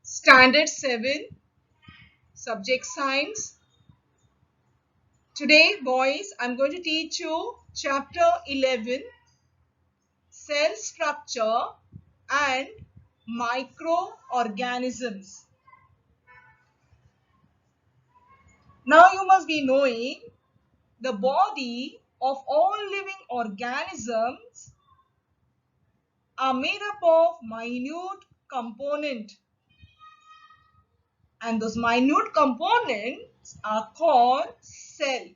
Standard 7, Subject Science. Today, boys, I'm going to teach you Chapter 11, Cell Structure and Microorganisms. Now, you must be knowing the body of all living organisms are made up of minute components. And those minute components are called cell.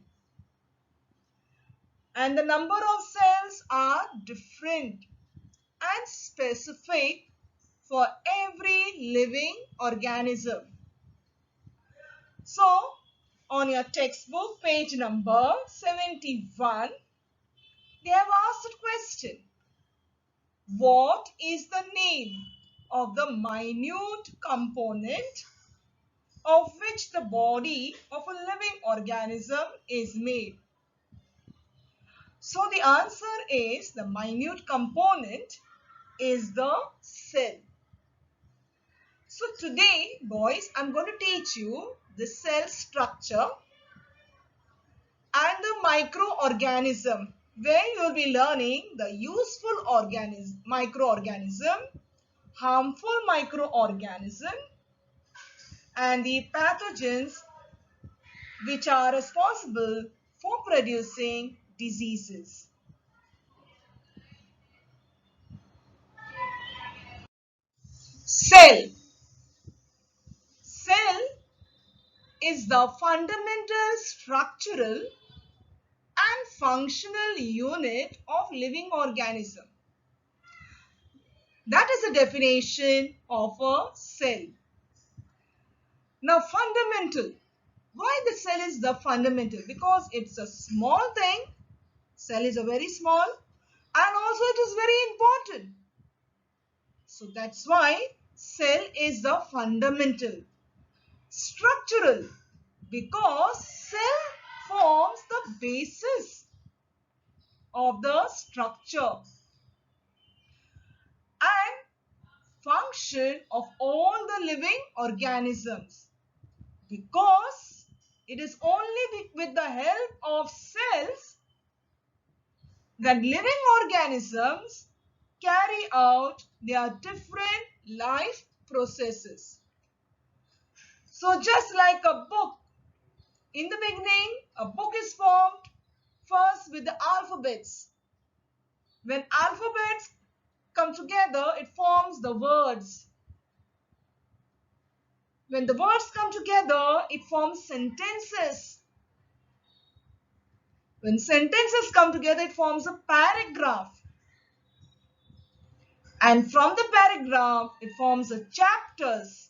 And the number of cells are different and specific for every living organism. So, on your textbook, page number 71, they have asked a question. What is the name of the minute component of which the body of a living organism is made? So the answer is the minute component is the cell. So today, boys, I'm going to teach you the cell structure and the microorganism, where you will be learning the useful microorganism, harmful microorganism, and the pathogens which are responsible for producing diseases. Cell. Cell is the fundamental structural and functional unit of living organism. That is the definition of a cell. Now, fundamental. Why the cell is the fundamental? Because it's a small thing. Cell is a very small, and also it is very important. So that's why cell is the fundamental. Structural, because cell forms the basis of the structure and function of all the living organisms, because it is only with the help of cells that living organisms carry out their different life processes. So just like a book, in the beginning, a book is formed first with the alphabets. When alphabets come together, it forms the words. When the words come together, it forms sentences. When sentences come together, it forms a paragraph. And from the paragraph, it forms a chapters.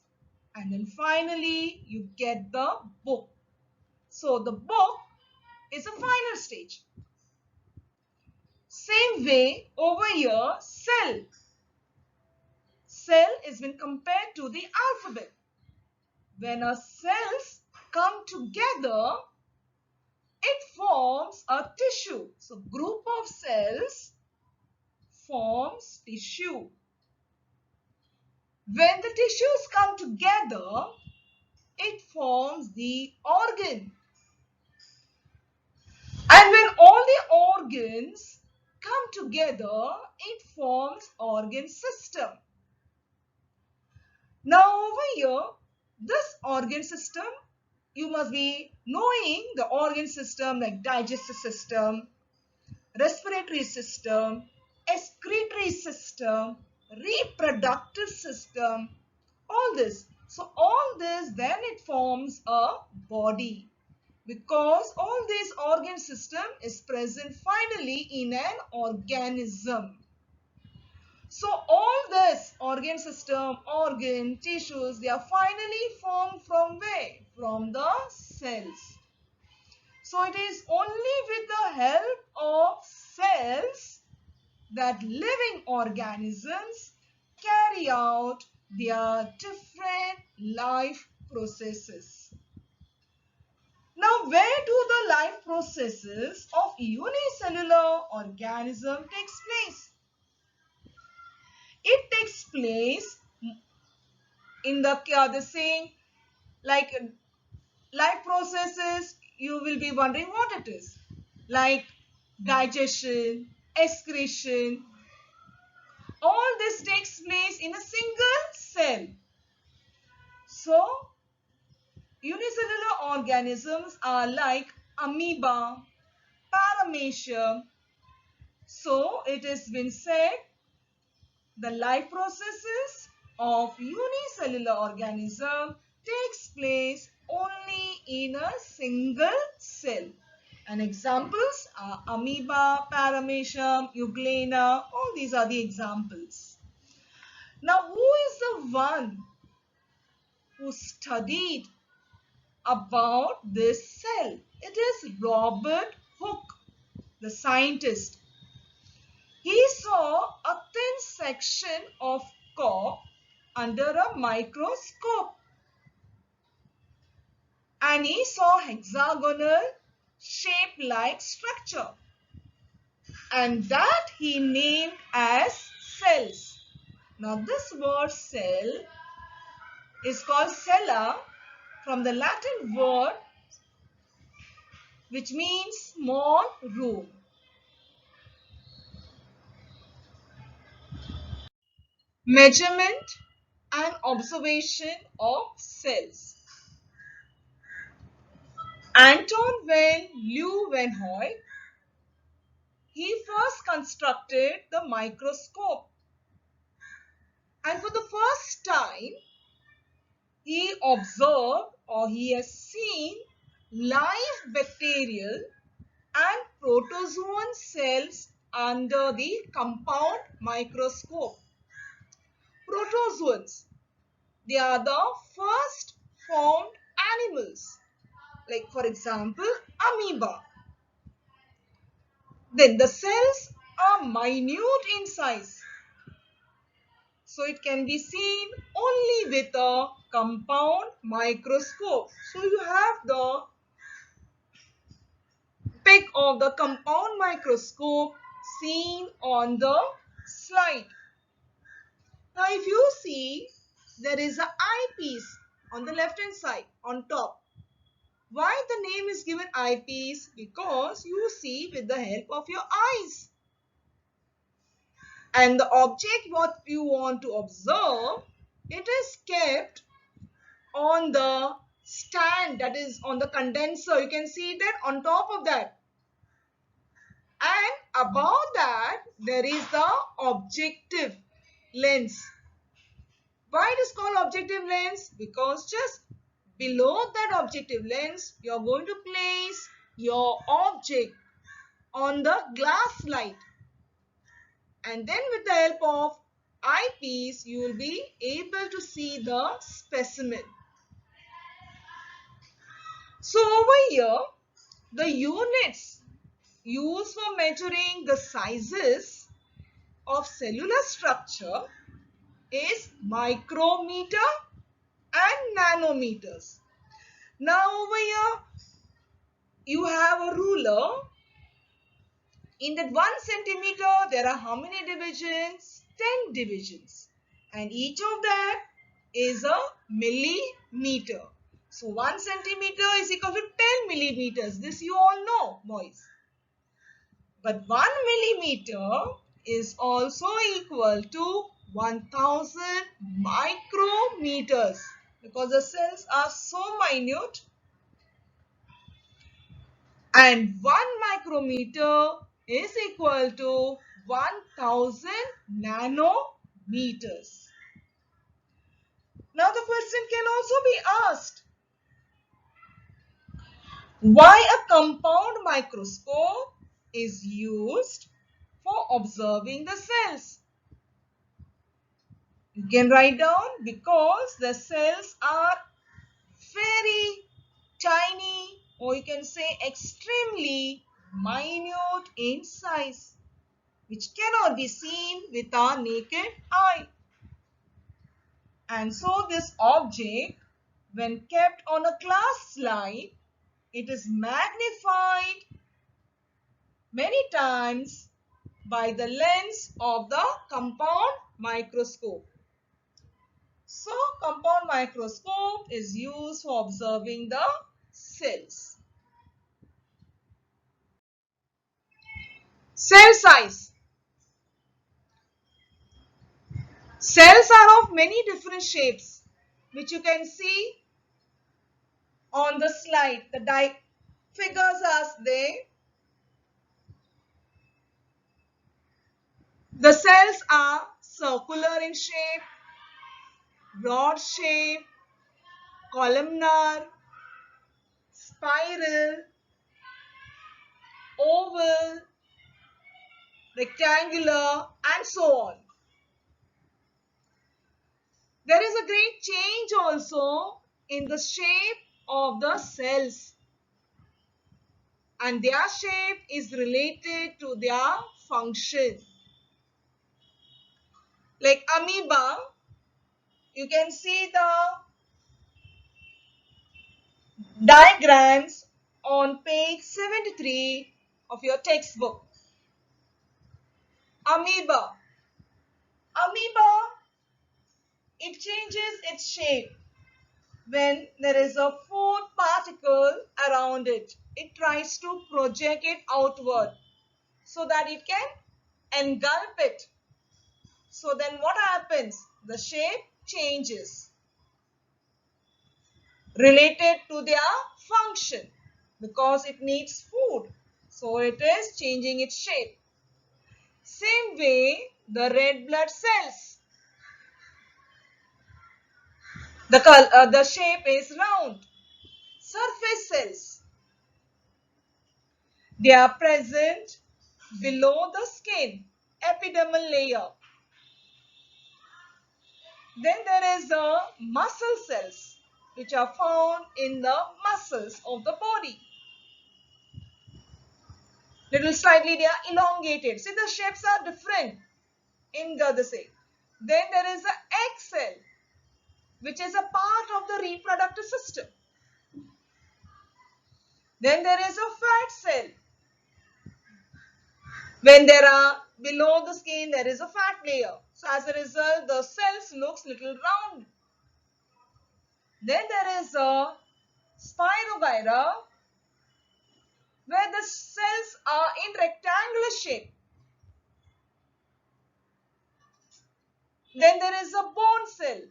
And then finally, you get the book. So the book is a final stage. Same way over here, cell. Cell is been compared to the alphabet. When our cells come together, it forms a tissue. So group of cells forms tissue. When the tissues come together, it forms the organ. And when all the organs come together, it forms organ system. Now over here, this organ system, you must be knowing the organ system like digestive system, respiratory system, excretory system, reproductive system, all this. So all this, then it forms a body, because all this organ system is present finally in an organism. So all this organ system, organ, tissues, they are finally formed from where? From the cells. So it is only with the help of cells that living organisms carry out their different life processes. Now, where do the life processes of unicellular organism takes place? It takes place in the saying, like life processes, you will be wondering what it is. Like digestion, excretion, all this takes place in a single cell. So unicellular organisms are like amoeba, paramecium. So it has been said the life processes of unicellular organism takes place only in a single cell. And examples are amoeba, paramecium, euglena. All these are the examples. Now, who is the one who studied about this cell? It is Robert Hooke, the scientist. He saw a thin section of cork under a microscope and he saw hexagonal shape-like structure, and that he named as cells. Now this word cell is called cella from the Latin word which means small room. Measurement and observation of cells. Anton van Leeuwenhoek, he first constructed the microscope, and for the first time he observed or he has seen live bacterial and protozoan cells under the compound microscope. Protozoans, they are the first formed animals, like for example amoeba. Then the cells are minute in size, so it can be seen only with a compound microscope. So you have the pic of the compound microscope seen on the slide. Now if you see, there is an eyepiece on the left hand side on top. Why the name is given eyepiece? Because you see with the help of your eyes. And the object what you want to observe, it is kept on the stand, that is on the condenser. You can see that on top of that. And above that, there is the objective lens. Why it is called objective lens? Because just below that objective lens, you are going to place your object on the glass slide. And then with the help of eyepiece, you will be able to see the specimen. So over here, the units used for measuring the sizes of cellular structure is micrometer and nanometers. Now over here, you have a ruler. In that 1 centimeter, there are how many divisions? 10 divisions. And each of that is a millimeter. So 1 centimeter is equal to 10 millimeters. This you all know, boys. But 1 millimeter is also equal to 1000 micrometers, because the cells are so minute. And 1 micrometer is equal to 1000 nanometers. Now the question can also be asked, why a compound microscope is used for observing the cells? You can write down, because the cells are very tiny, or you can say extremely minute in size, which cannot be seen with our naked eye. And so this object, when kept on a glass slide, it is magnified many times by the lens of the compound microscope. So compound microscope is used for observing the cells. Cell size. Cells are of many different shapes, which you can see on the slide. The figures are there. The cells are circular in shape, broad shape, columnar, spiral, oval, rectangular, and so on. There is a great change also in the shape of the cells, and their shape is related to their function. Like amoeba, you can see the diagrams on page 73 of your textbook. Amoeba. Amoeba, it changes its shape when there is a food particle around it. It tries to project it outward so that it can engulf it. So then what happens? The shape changes related to their function because it needs food. So it is changing its shape. Same way, the red blood cells. The shape is round. Surface cells. They are present below the skin, epidermal layer. Then there is the muscle cells, which are found in the muscles of the body. Little slightly they are elongated. See, the shapes are different in the other side. Then there is the egg cell, which is a part of the reproductive system. Then there is a fat cell. When there are below the skin, there is a fat layer. So as a result, the cells looks little round. Then there is a spirogyra, where the cells are in rectangular shape. Then there is a bone cell.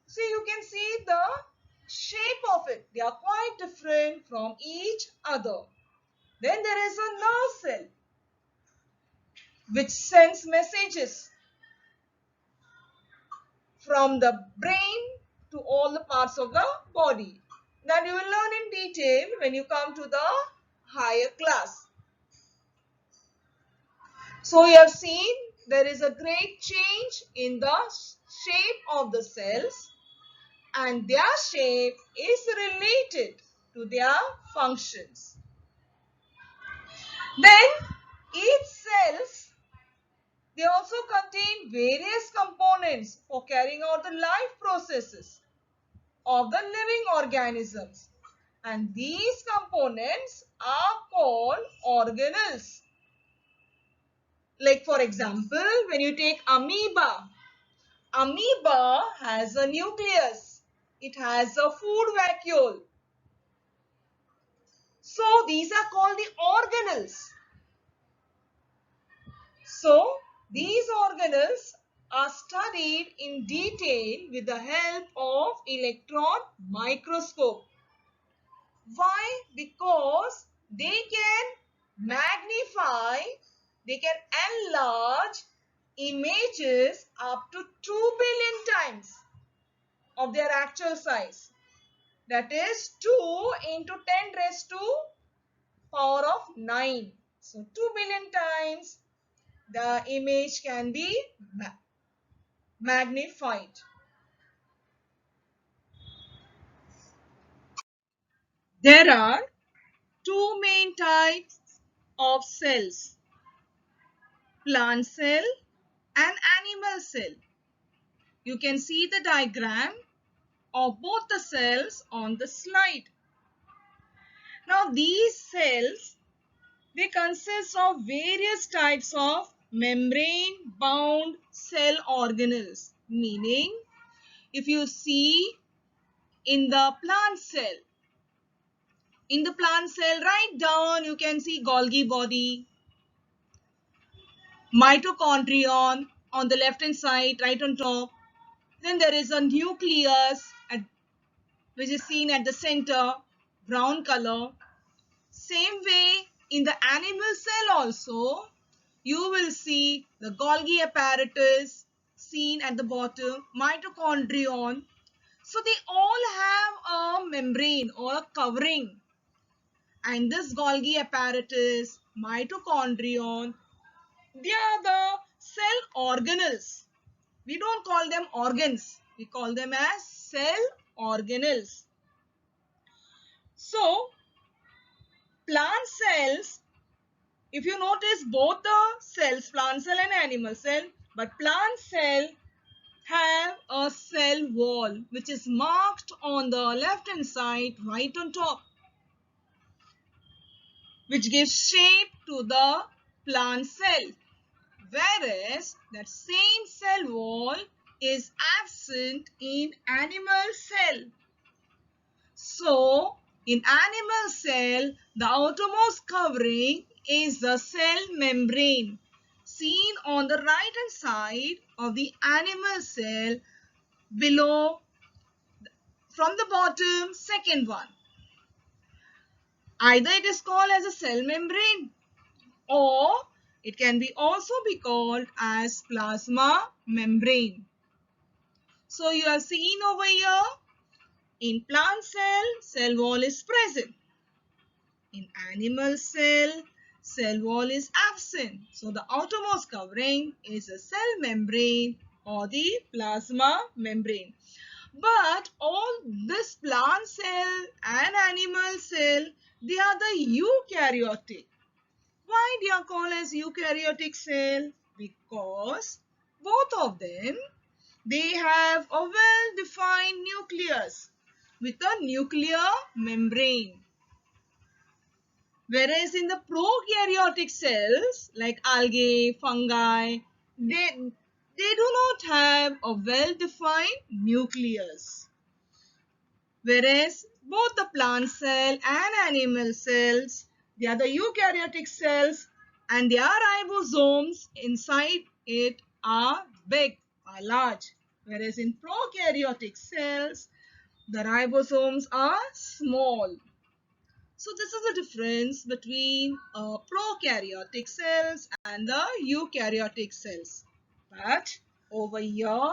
See, you can see the shape of it. They are quite different from each other. Then there is a nerve cell, which sends messages from the brain to all the parts of the body. That you will learn in detail when you come to the higher class. So you have seen there is a great change in the shape of the cells, and their shape is related to their functions. Then each cells, they also contain various components for carrying out the life processes of the living organisms, and these components are called organelles. Like for example, when you take amoeba, amoeba has a nucleus, it has a food vacuole. So these are called the organelles. So these organelles are studied in detail with the help of electron microscope. Why? Because they can magnify, they can enlarge images up to 2 billion times of their actual size. That is 2 into 10 raised to power of 9. So 2 billion times the image can be magnified. There are two main types of cells, plant cell and animal cell. You can see the diagram of both the cells on the slide. Now these cells, they consist of various types of membrane bound cell organelles, meaning if you see in the plant cell. In the plant cell, right down, you can see Golgi body, mitochondrion on the left hand side, right on top. Then there is a nucleus which is seen at the center, brown color. Same way in the animal cell also, you will see the Golgi apparatus seen at the bottom, mitochondrion. So they all have a membrane or a covering. And this Golgi apparatus, mitochondrion, they are the cell organelles. We don't call them organs. We call them as cell organelles. So, plant cells, if you notice both the cells, plant cell and animal cell, but plant cell have a cell wall which is marked on the left hand side right on top, which gives shape to the plant cell, whereas that same cell wall is absent in animal cell. So, in animal cell, the outermost covering is the cell membrane, seen on the right hand side of the animal cell below, from the bottom, second one. Either it is called as a cell membrane, or it can be also be called as plasma membrane. So you have seen over here, in plant cell, cell wall is present. In animal cell, cell wall is absent. So the outermost covering is a cell membrane or the plasma membrane. But all this plant cell and animal cell, they are the eukaryotic. Why they are called as eukaryotic cell? Because both of them, they have a well-defined nucleus with a nuclear membrane. Whereas in the prokaryotic cells like algae, fungi, they do not have a well-defined nucleus. Whereas both the plant cell and animal cells, they are the eukaryotic cells, and their ribosomes inside it are big, are large. Whereas in prokaryotic cells, the ribosomes are small. So this is the difference between prokaryotic cells and the eukaryotic cells. But over here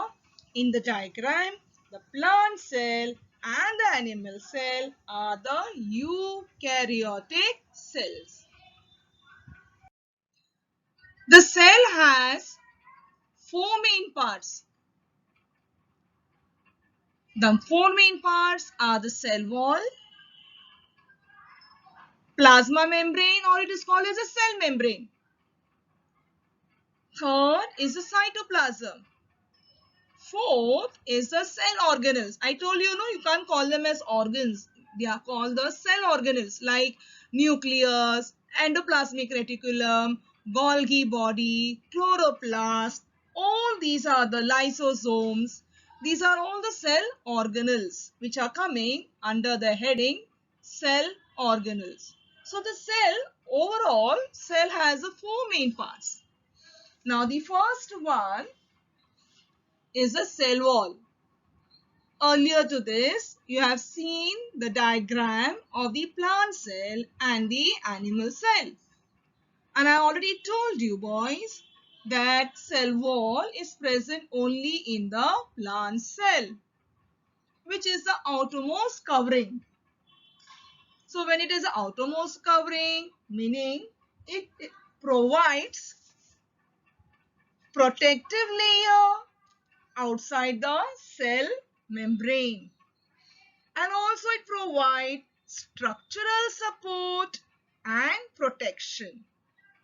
in the diagram, the plant cell and the animal cell are the eukaryotic cells. The cell has four main parts. The four main parts are the cell wall, plasma membrane, or it is called as a cell membrane. Third is the cytoplasm. Fourth is the cell organelles. I told you, no, you can't call them as organs. They are called the cell organelles like nucleus, endoplasmic reticulum, Golgi body, chloroplast. All these are the lysosomes. These are all the cell organelles which are coming under the heading cell organelles. So the cell, overall, cell has the four main parts. Now the first one is the cell wall. Earlier to this, you have seen the diagram of the plant cell and the animal cell. And I already told you, boys, that cell wall is present only in the plant cell, which is the outermost covering. So when it is the outermost covering, meaning it provides protective layer outside the cell membrane, and also it provides structural support and protection.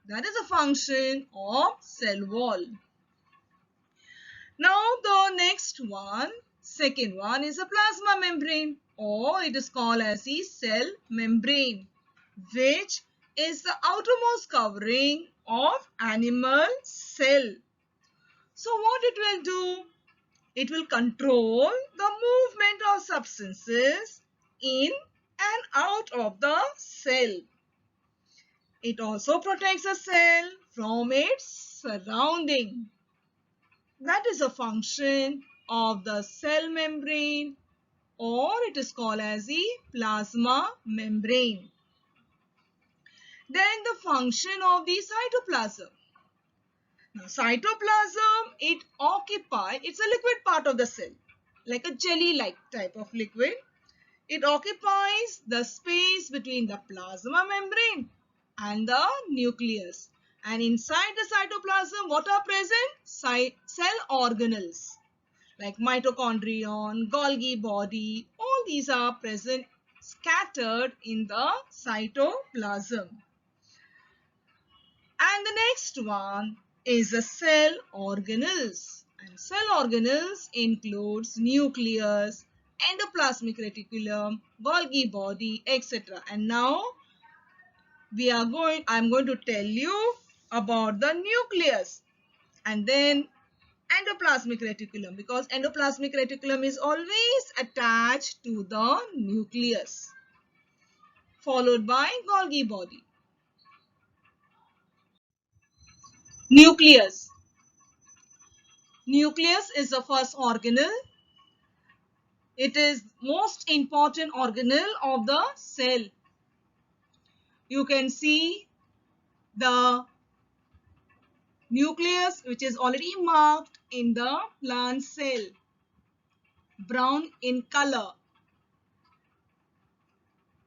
That is a function of cell wall. Now the next one, second one, is a plasma membrane, or it is called as the cell membrane, which is the outermost covering of animal cell. So what it will do? It will control the movement of substances in and out of the cell. It also protects the cell from its surrounding. That is a function of the cell membrane, or it is called as the plasma membrane. Then the function of the cytoplasm. Now, cytoplasm, it's a liquid part of the cell, like a jelly-like type of liquid. It occupies the space between the plasma membrane and the nucleus. And inside the cytoplasm, what are present? Cell organelles like mitochondrion, Golgi body, all these are present scattered in the cytoplasm. And the next one is the cell organelles. And cell organelles includes nucleus, endoplasmic reticulum, Golgi body, etc. And now I'm going to tell you about the nucleus and then endoplasmic reticulum, because endoplasmic reticulum is always attached to the nucleus, followed by Golgi body. Nucleus. Nucleus is the first organelle. It is most important organelle of the cell. You can see the nucleus which is already marked in the plant cell, brown in color.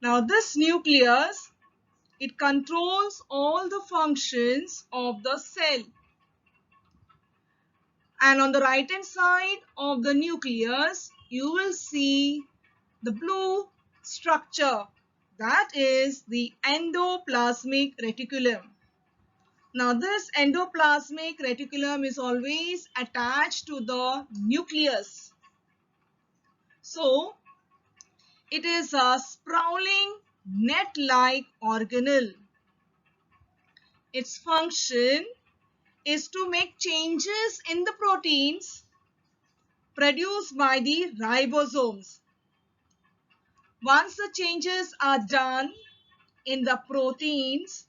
Now this nucleus, it controls all the functions of the cell. And on the right hand side of the nucleus, you will see the blue structure, that is the endoplasmic reticulum. Now this endoplasmic reticulum is always attached to the nucleus. So it is a sprawling net-like organelle. Its function is to make changes in the proteins produced by the ribosomes. Once the changes are done in the proteins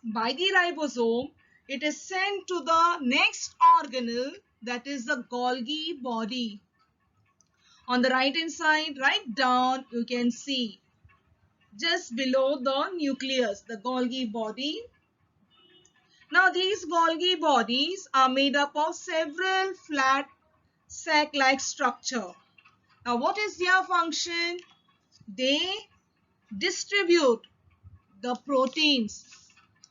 by the ribosome, it is sent to the next organelle, that is the Golgi body. On the right hand side, right down, you can see just below the nucleus, the Golgi body. Now these Golgi bodies are made up of several flat sac-like structure. Now what is their function? They distribute the proteins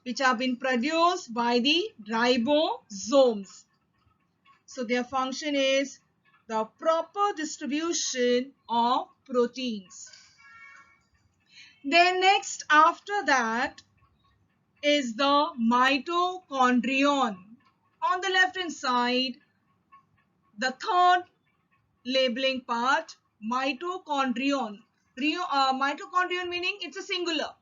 which have been produced by the ribosomes. So their function is the proper distribution of proteins. Then next after that is the mitochondrion. On the left hand side, the third labeling part, mitochondrion. Mitochondrion meaning it's a singular.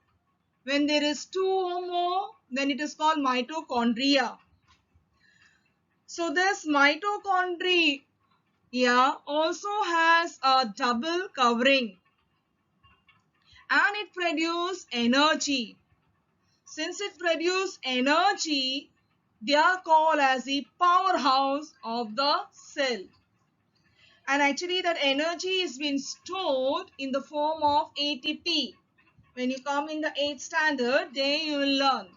When there is two or more, then it is called mitochondria. So this mitochondria also has a double covering and it produces energy. Since it produces energy, they are called as the powerhouse of the cell. And actually that energy is being stored in the form of ATP. When you come in the 8th standard, there you will learn.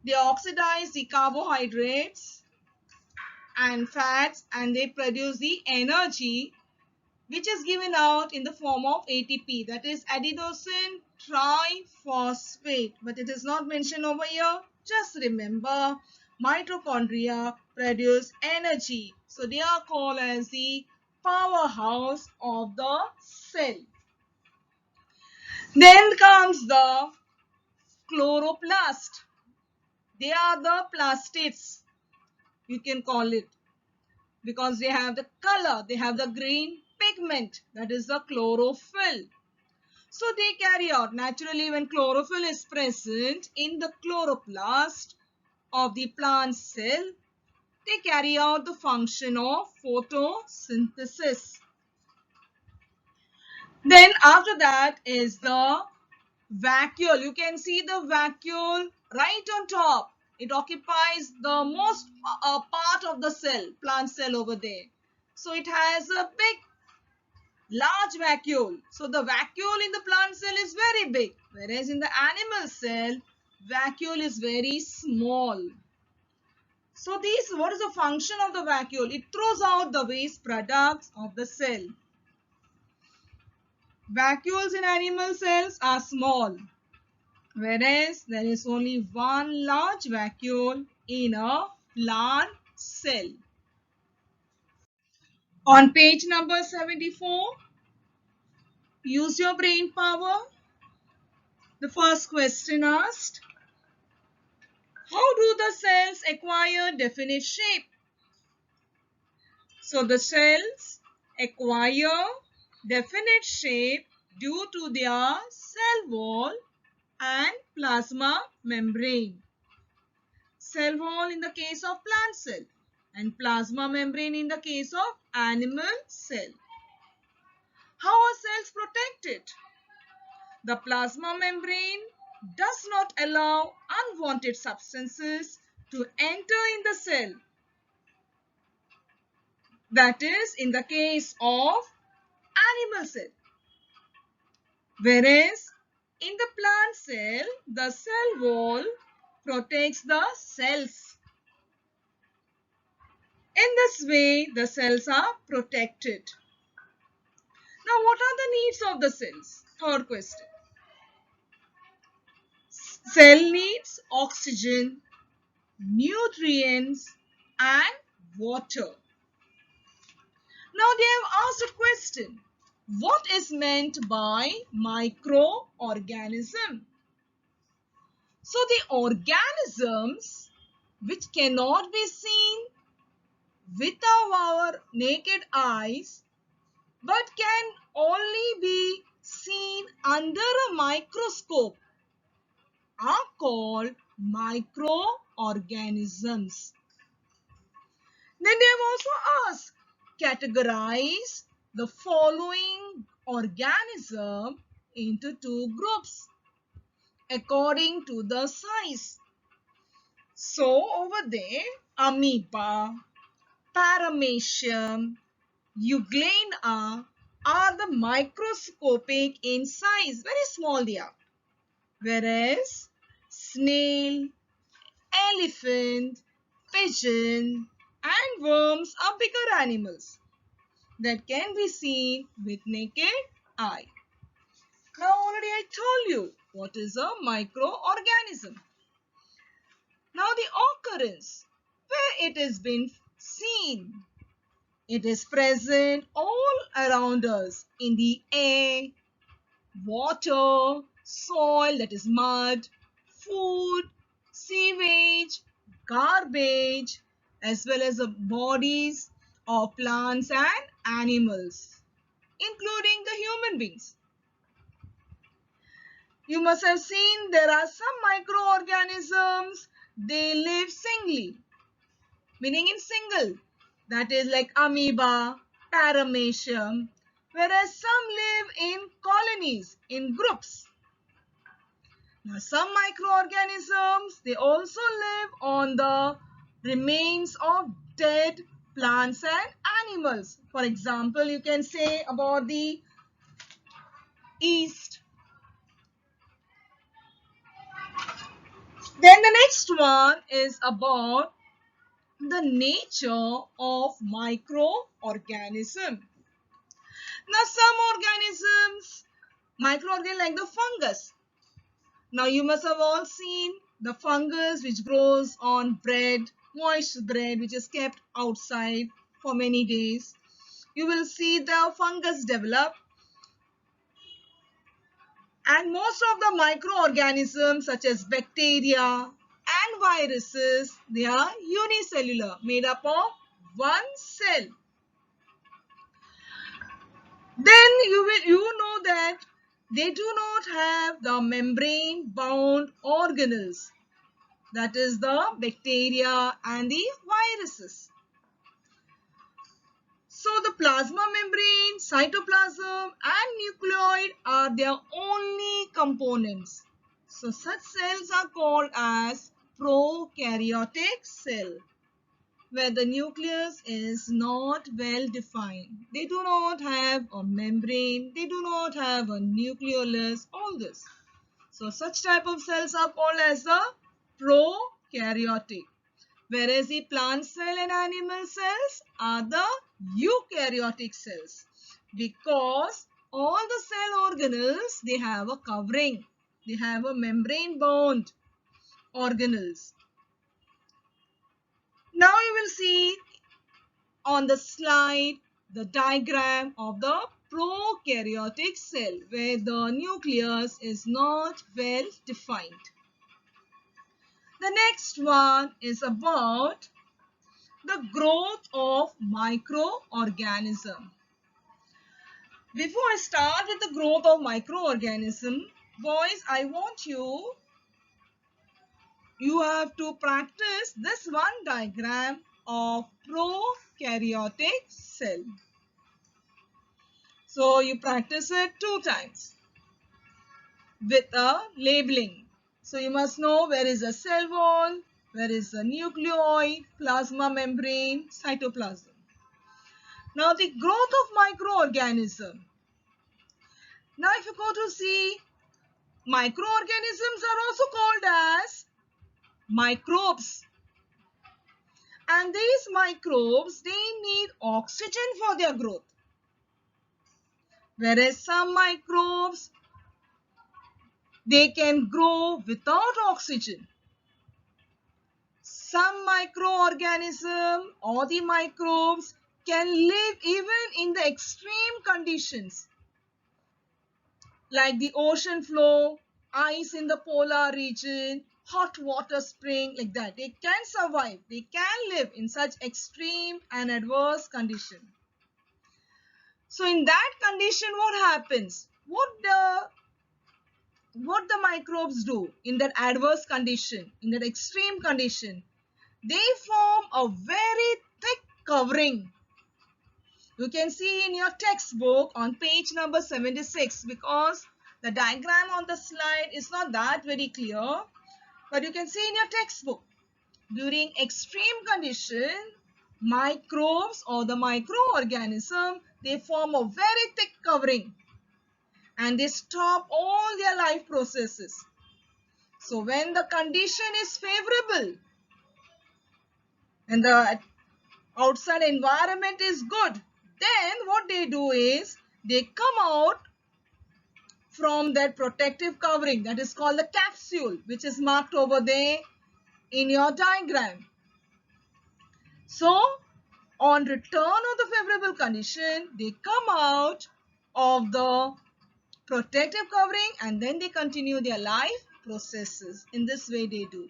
They oxidize the carbohydrates and fats and they produce the energy which is given out in the form of ATP, that is adenosine triphosphate. But it is not mentioned over here. Just remember, mitochondria produce energy. So they are called as the powerhouse of the cell. Then comes the chloroplast. They are the plastids, you can call it, because they have the color, they have the green pigment, that is the chlorophyll. So they carry out, naturally when chlorophyll is present in the chloroplast of the plant cell, they carry out the function of photosynthesis. Then after that is the vacuole. You can see the vacuole right on top. It occupies the most part of the cell, plant cell over there. So it has a big, large vacuole. So the vacuole in the plant cell is very big, whereas in the animal cell, vacuole is very small. So what is the function of the vacuole? It throws out the waste products of the cell. Vacuoles in animal cells are small, whereas there is only one large vacuole in a plant cell. On page number 74, use your brain power. The first question asked, how do the cells acquire definite shape? So the cells acquire definite shape due to their cell wall and plasma membrane. Cell wall in the case of plant cell and plasma membrane in the case of animal cell. How are cells protected? The plasma membrane does not allow unwanted substances to enter in the cell. That is in the case of animal cell. Whereas in the plant cell, the cell wall protects the cells. In this way, the cells are protected. Now, what are the needs of the cells? Third question. Cell needs oxygen, nutrients, and water. Now, they have asked a question. What is meant by microorganism? So, the organisms which cannot be seen with our naked eyes but can only be seen under a microscope are called microorganisms. Then they have also asked, categorize the following organism into two groups according to the size. So over there, amoeba, paramecium, euglena are the microscopic in size, very small they are. Whereas snail, elephant, pigeon and worms are bigger animals that can be seen with naked eye. Now already I told you what is a microorganism. Now the occurrence, where it has been seen. It is present all around us in the air, water, soil, that is mud, food, sewage, garbage, as well as the bodies of plants and animals, including the human beings. You must have seen there are some microorganisms, they live singly, meaning in single. That is like amoeba, paramecium, whereas some live in colonies, in groups. Now, some microorganisms, they also live on the remains of dead plants and animals. For example, you can say about the yeast. Then the next one is about the nature of microorganism. Now, some organisms, microorganisms like the fungus. Now, you must have all seen the fungus which grows on bread, moist bread, which is kept outside for many days. You will see the fungus develop. And most of the microorganisms such as bacteria and viruses, they are unicellular, made up of one cell. Then you know that they do not have the membrane bound organelles, that is the bacteria and the viruses. So the plasma membrane, cytoplasm and nucleoid are their only components. So such cells are called as prokaryotic cell, where the nucleus is not well defined. They do not have a membrane, they do not have a nucleolus, all this. So such type of cells are called as the prokaryotic. Whereas the plant cell and animal cells are the eukaryotic cells, because all the cell organelles, they have a covering, they have a membrane bound organelles. Now you will see on the slide the diagram of the prokaryotic cell, where the nucleus is not well defined. The next one is about the growth of microorganism. Before I start with the growth of microorganism, boys, I want you have to practice this one diagram of prokaryotic cell. So you practice it 2 times with a labeling. So you must know where is the cell wall, where is the nucleoid, plasma membrane, cytoplasm. Now the growth of microorganism. Now if you go to see, microorganisms are also called as microbes. And these microbes, they need oxygen for their growth. Whereas some microbes, they can grow without oxygen. Some microorganism or the microbes can live even in the extreme conditions, like the ocean floor, ice in the polar region, hot water spring, like that. They can survive, they can live in such extreme and adverse condition. So in that condition, what happens? What the microbes do in that adverse condition, in that extreme condition? They form a very thick covering. You can see in your textbook on page number 76, because the diagram on the slide is not that very clear, but you can see in your textbook. During extreme condition, microbes or the microorganism, they form a very thick covering and they stop all their life processes. So when the condition is favorable and the outside environment is good, then what they do is they come out from that protective covering, that is called the capsule, which is marked over there in your diagram. So on return of the favorable condition, they come out of the protective covering and then they continue their life processes. In this way they do.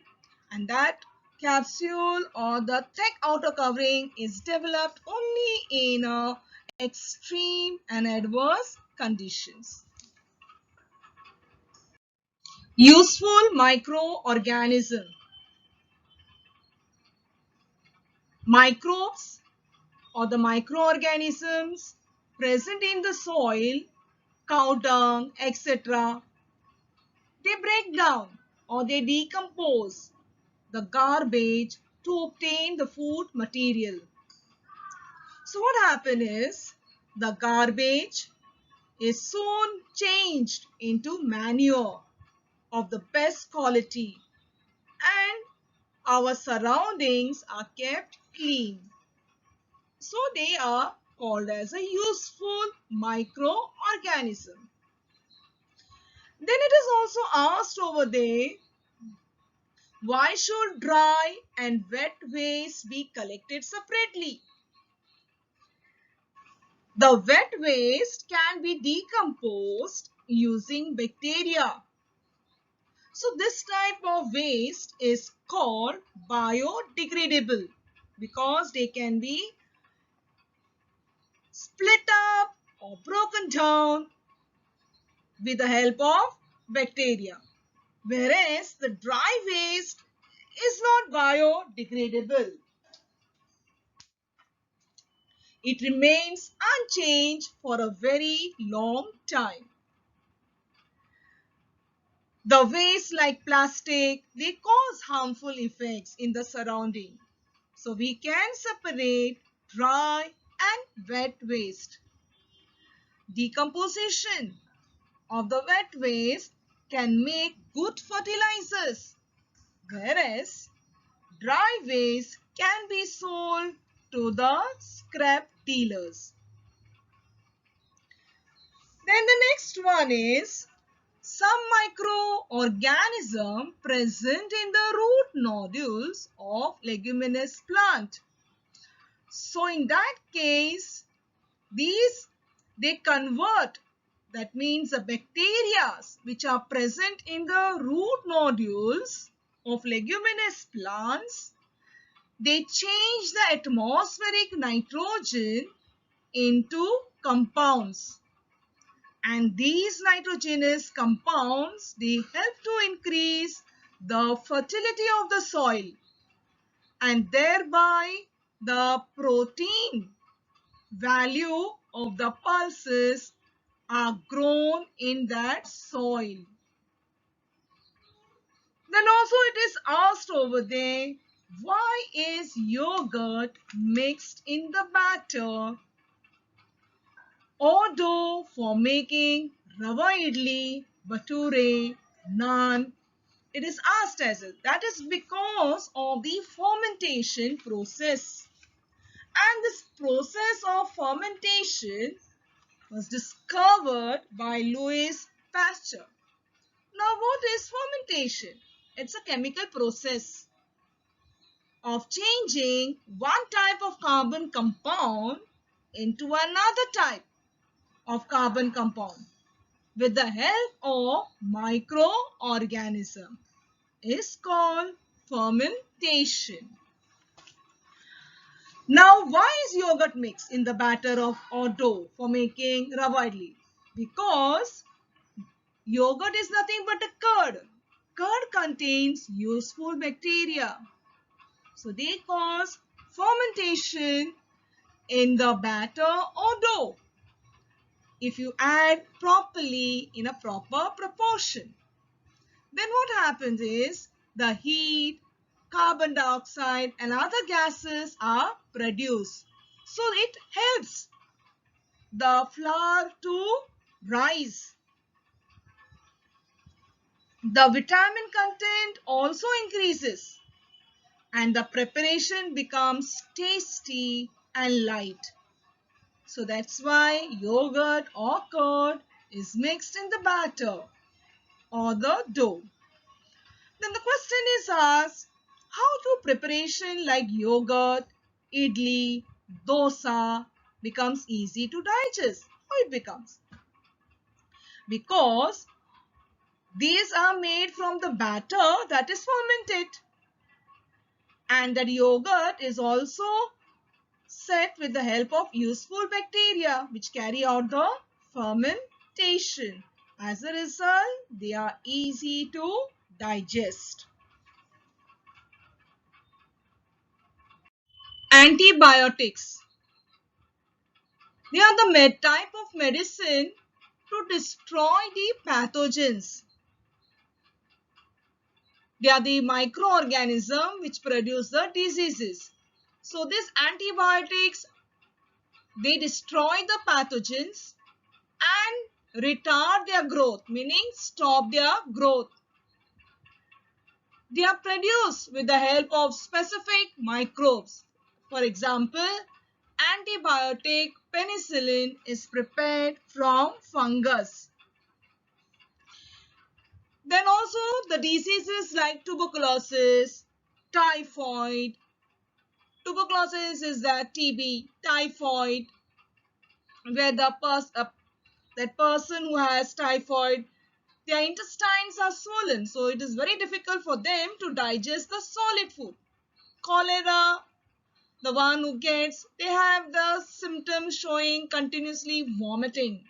And that capsule or the thick outer covering is developed only in extreme and adverse conditions. Useful microorganism. Microbes or the microorganisms present in the soil, cow dung, etc. They break down or they decompose the garbage to obtain the food material. So what happens is the garbage is soon changed into manure of the best quality and our surroundings are kept clean. So they are called as a useful microorganism. Then it is also asked over there, why should dry and wet waste be collected separately? The wet waste can be decomposed using bacteria. So this type of waste is called biodegradable because they can be split up or broken down with the help of bacteria. Whereas the dry waste is not biodegradable. It remains unchanged for a very long time. The waste like plastic, they cause harmful effects in the surrounding. So we can separate dry and wet waste. Decomposition of the wet waste can make good fertilizers, whereas dry waste can be sold to the scrap dealers. Then the next one is some microorganism present in the root nodules of leguminous plant. So in that case, they convert, that means the bacteria which are present in the root nodules of leguminous plants, they change the atmospheric nitrogen into compounds. And these nitrogenous compounds, they help to increase the fertility of the soil and thereby the protein value of the pulses are grown in that soil. Then also it is asked over there, why is yogurt mixed in the batter or dough for making rava idli, bhature, naan? It is asked as it. That is because of the fermentation process. And this process of fermentation was discovered by Louis Pasteur. Now, what is fermentation? It's a chemical process of changing one type of carbon compound into another type of carbon compound with the help of microorganism. Is called fermentation. Now, why is yogurt mixed in the batter of or dough for making rava idli? Because yogurt is nothing but a curd. Curd contains useful bacteria. So they cause fermentation in the batter or dough if you add properly in a proper proportion. Then what happens is the heat, carbon dioxide and other gases are produced. So it helps the flour to rise. The vitamin content also increases and the preparation becomes tasty and light. So that's why yogurt or curd is mixed in the batter or the dough. Then the question is asked, how do preparation like yogurt, idli, dosa becomes easy to digest? How it becomes? Because these are made from the batter that is fermented. And that yogurt is also set with the help of useful bacteria which carry out the fermentation. As a result, they are easy to digest. Antibiotics. They are the type of medicine to destroy the pathogens. They are the microorganisms which produce the diseases. So these antibiotics, they destroy the pathogens and retard their growth, meaning stop their growth. They are produced with the help of specific microbes. For example, antibiotic penicillin is prepared from fungus. Then also the diseases like tuberculosis, typhoid. Tuberculosis is the TB, typhoid, where that person who has typhoid, their intestines are swollen, so it is very difficult for them to digest the solid food. Cholera, the one who gets, they have the symptoms showing continuously vomiting.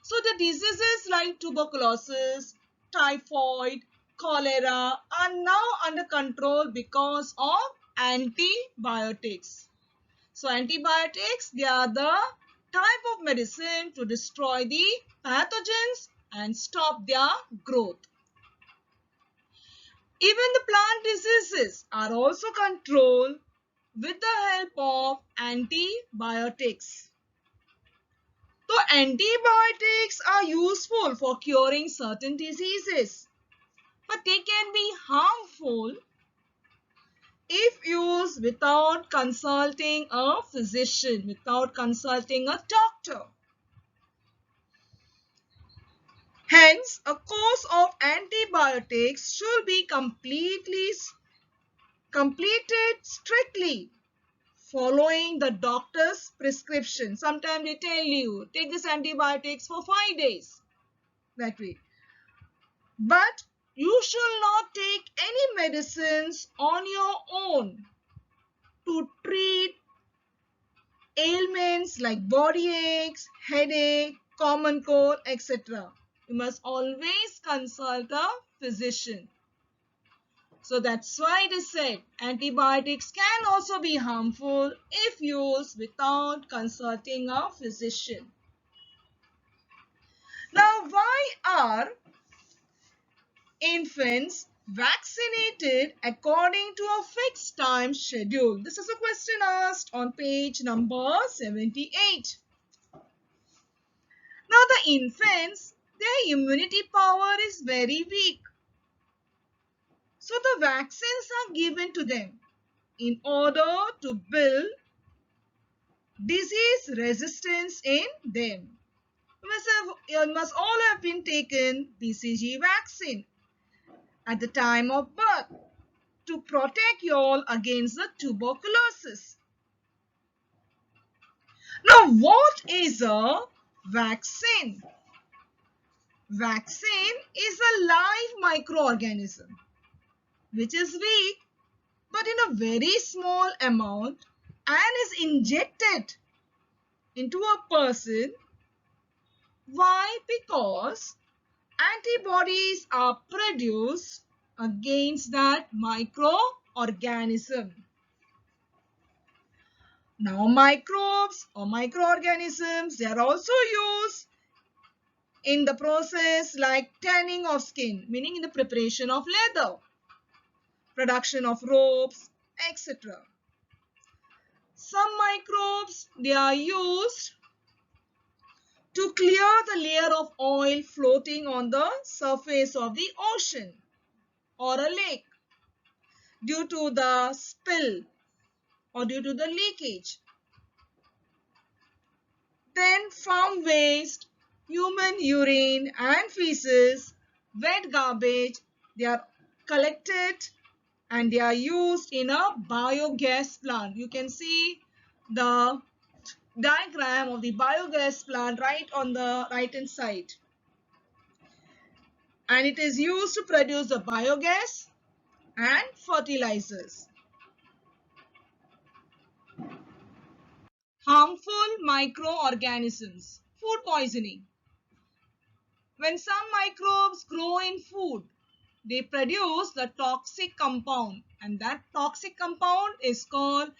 So the diseases like tuberculosis, typhoid, cholera are now under control because of antibiotics. So antibiotics, they are the type of medicine to destroy the pathogens and stop their growth. Even the plant diseases are also controlled with the help of antibiotics. So antibiotics are useful for curing certain diseases, but they can be harmful if used without consulting a physician, without consulting a doctor. Hence, a course of antibiotics should be completed strictly following the doctor's prescription. Sometimes they tell you, take this antibiotics for 5 days. That way. But you should not take any medicines on your own to treat ailments like body aches, headache, common cold, etc. You must always consult a physician. So that's why it is said antibiotics can also be harmful if used without consulting a physician. Now, why are infants vaccinated according to a fixed time schedule? This is a question asked on page number 78. Now, the infants, their immunity power is very weak. So, the vaccines are given to them in order to build disease resistance in them. You must all have been taken BCG vaccine at the time of birth to protect you all against the tuberculosis. Now, what is a vaccine? Vaccine is a live microorganism which is weak but in a very small amount and is injected into a person. Why? Because antibodies are produced against that microorganism. Now, microbes or microorganisms, they are also used in the process like tanning of skin, meaning in the preparation of leather, production of ropes, etc. Some microbes, they are used to clear the layer of oil floating on the surface of the ocean or a lake due to the spill or due to the leakage. Then farm waste, human urine and feces, wet garbage, they are collected and they are used in a biogas plant. You can see the diagram of the biogas plant right on the right hand side. And it is used to produce the biogas and fertilizers. Harmful microorganisms. Food poisoning. When some microbes grow in food, they produce the toxic compound, and that toxic compound is called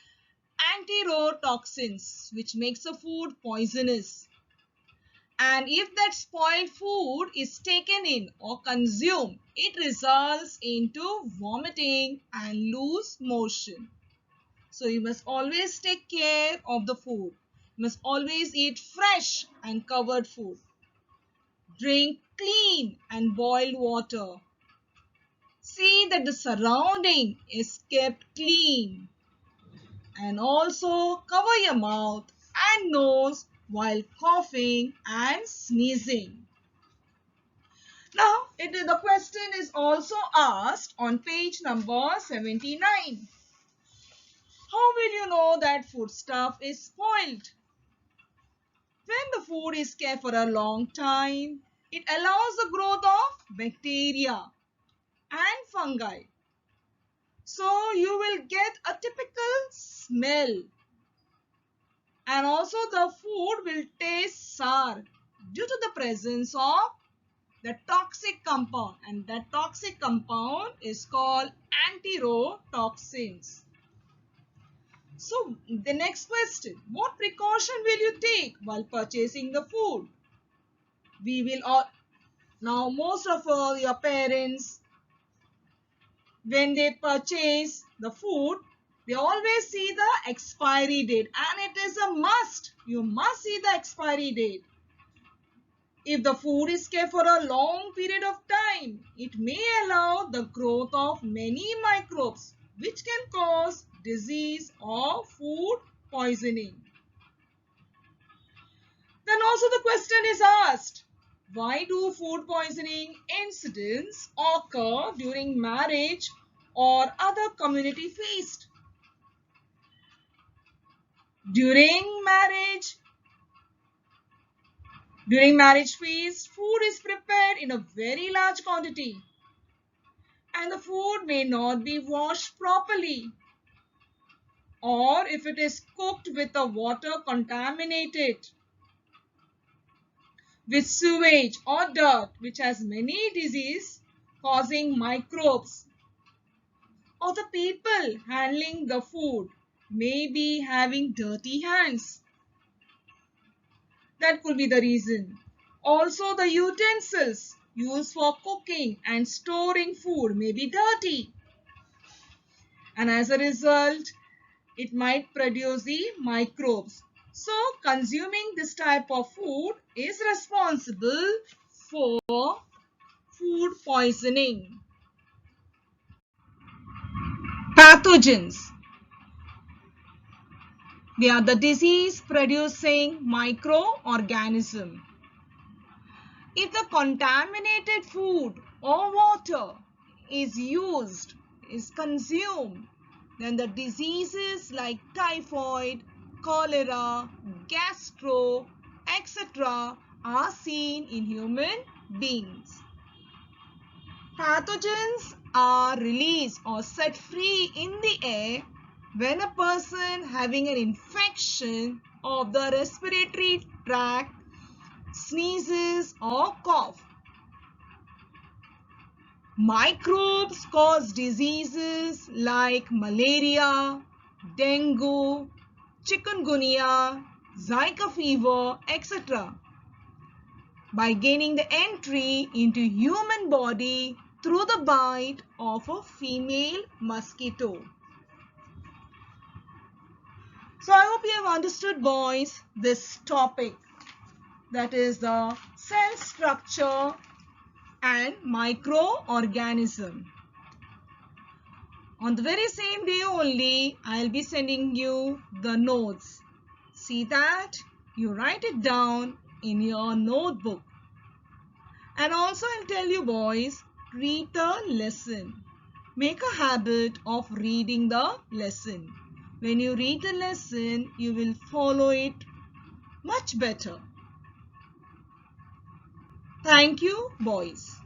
enterotoxins, which makes the food poisonous. And if that spoiled food is taken in or consumed, it results into vomiting and loose motion. So you must always take care of the food. You must always eat fresh and covered food. Drink clean and boiled water. See that the surrounding is kept clean. And also cover your mouth and nose while coughing and sneezing. Now, the question is also asked on page number 79. How will you know that foodstuff is spoiled? When the food is kept for a long time, it allows the growth of bacteria and fungi. So you will get a typical smell. And also the food will taste sour due to the presence of the toxic compound. And that toxic compound is called enterotoxins. So the next question, what precaution will you take while purchasing the food? We will all, now most of all your parents, when they purchase the food, they always see the expiry date, and it is a must. You must see the expiry date. If the food is kept for a long period of time, it may allow the growth of many microbes which can cause disease or food poisoning. Then also the question is asked, why do food poisoning incidents occur during marriage or other community feast? During marriage feast, food is prepared in a very large quantity and the food may not be washed properly, or if it is cooked with the water contaminated with sewage or dirt which has many diseases causing microbes, or the people handling the food may be having dirty hands. That could be the reason. Also, the utensils used for cooking and storing food may be dirty, and as a result it might produce the microbes. So consuming this type of food is responsible for food poisoning. Pathogens. They are the disease producing microorganism. If the contaminated food or water is consumed, then the diseases like typhoid, cholera, gastro, etc. are seen in human beings. Pathogens are released or set free in the air when a person having an infection of the respiratory tract sneezes or cough. Microbes cause diseases like malaria, dengue, chikungunya, Zika fever, etc. by gaining the entry into human body through the bite of a female mosquito. So I hope you have understood, boys, this topic, that is the cell structure and microorganism. On the very same day only, I'll be sending you the notes. See that you write it down in your notebook. And also I'll tell you, boys, read the lesson. Make a habit of reading the lesson. When you read the lesson, you will follow it much better. Thank you, boys.